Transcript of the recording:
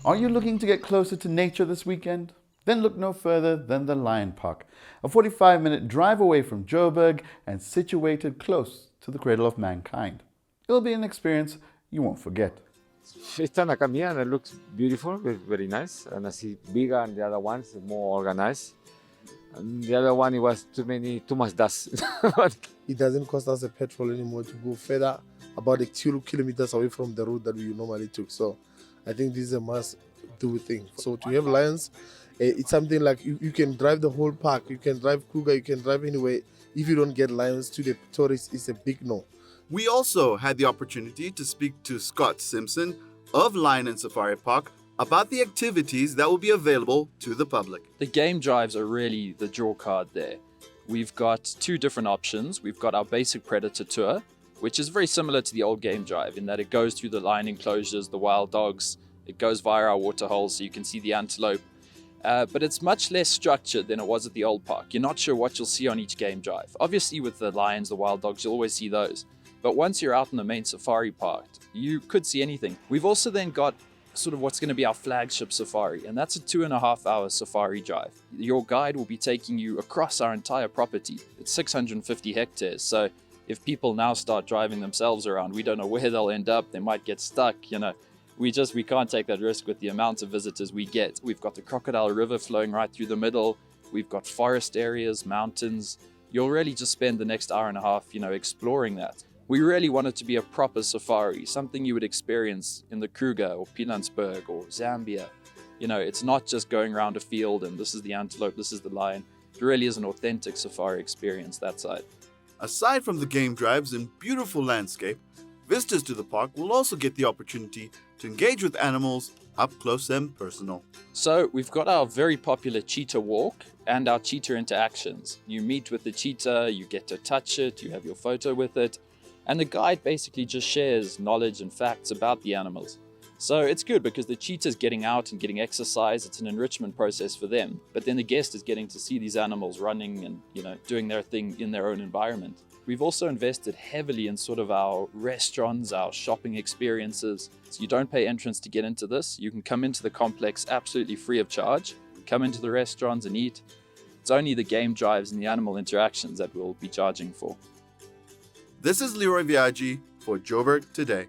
Are you looking to get closer to nature this weekend? Then look no further than the Lion Park, a 45-minute drive away from Joburg and situated close to the cradle of mankind. It'll be an experience you won't forget. Esta una caminata and it looks beautiful, very nice, and I see bigger and the other ones more organized. And the other one, it was too much dust. It doesn't cost us a petrol anymore to go further, about 2 kilometers away from the route that we normally took. So I think this is a must-do thing. So to have lions, it's something like you can drive the whole park, you can drive Kruger, you can drive anywhere. If you don't get lions to the tourists, it's a big no. We also had the opportunity to speak to Scott Simpson of Lion and Safari Park about the activities that will be available to the public. The game drives are really the draw card there. We've got two different options. We've got our basic predator tour, which is very similar to the old game drive in that it goes through the lion enclosures, the wild dogs, it goes via our water holes so you can see the antelope. But it's much less structured than it was at the old park. You're not sure what you'll see on each game drive. Obviously with the lions, the wild dogs, you'll always see those. But once you're out in the main safari park, you could see anything. We've also then got sort of what's going to be our flagship safari, and that's a 2.5-hour safari drive. Your guide will be taking you across our entire property. It's 650 hectares, so if people now start driving themselves around, we don't know where they'll end up. They might get stuck, we can't take that risk with the amount of visitors we get. We've got the Crocodile River flowing right through the middle. We've got forest areas, mountains. You'll really just spend the next hour and a half, exploring that. We really want it to be a proper safari, something you would experience in the Kruger or Pilanesberg or Zambia. It's not just going around a field and this is the antelope, this is the lion. It really is an authentic safari experience, that side. Aside from the game drives and beautiful landscape, visitors to the park will also get the opportunity to engage with animals up close and personal. So we've got our very popular cheetah walk and our cheetah interactions. You meet with the cheetah, you get to touch it, you have your photo with it. And the guide basically just shares knowledge and facts about the animals. So it's good because the cheetah's getting out and getting exercise. It's an enrichment process for them. But then the guest is getting to see these animals running and, doing their thing in their own environment. We've also invested heavily in sort of our restaurants, our shopping experiences. So you don't pay entrance to get into this. You can come into the complex absolutely free of charge, come into the restaurants and eat. It's only the game drives and the animal interactions that we'll be charging for. This is Leroy Viaggi for Joburg Today.